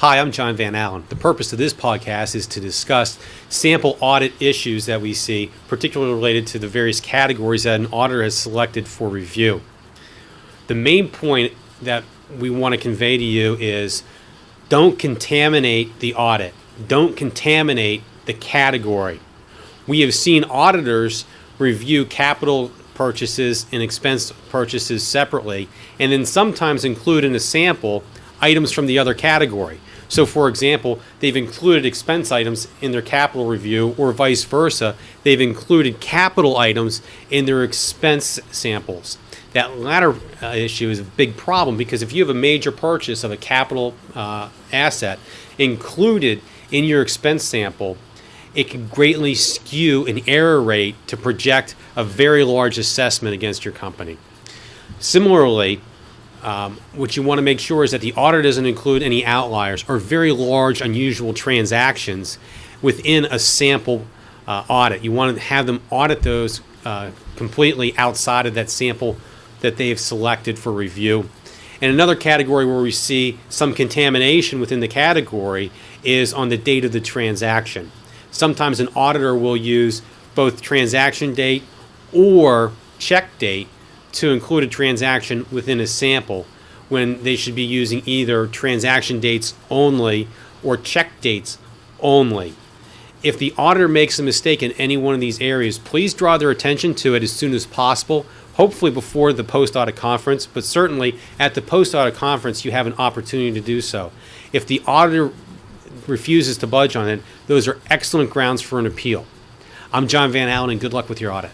Hi, I'm John Van Allen. The purpose of this podcast is to discuss sample audit issues that we see, particularly related to the various categories that an auditor has selected for review. The main point that we want to convey to you is don't contaminate the audit. Don't contaminate the category. We have seen auditors review capital purchases and expense purchases separately, and then sometimes include in a sample items from the other category. So for example, they've included expense items in their capital review, or vice versa, they've included capital items in their expense samples. That latter issue is a big problem, because if you have a major purchase of a capital asset included in your expense sample, it can greatly skew an error rate to project a very large assessment against your company. Similarly, what you want to make sure is that the audit doesn't include any outliers or very large, unusual transactions within a sample audit. You want to have them audit those completely outside of that sample that they've selected for review. And another category where we see some contamination within the category is on the date of the transaction. Sometimes an auditor will use both transaction date or check date to include a transaction within a sample, when they should be using either transaction dates only or check dates only. If the auditor makes a mistake in any one of these areas, please draw their attention to it as soon as possible, hopefully before the post-audit conference, but certainly at the post-audit conference you have an opportunity to do so. If the auditor refuses to budge on it, those are excellent grounds for an appeal. I'm John Van Allen, and good luck with your audit.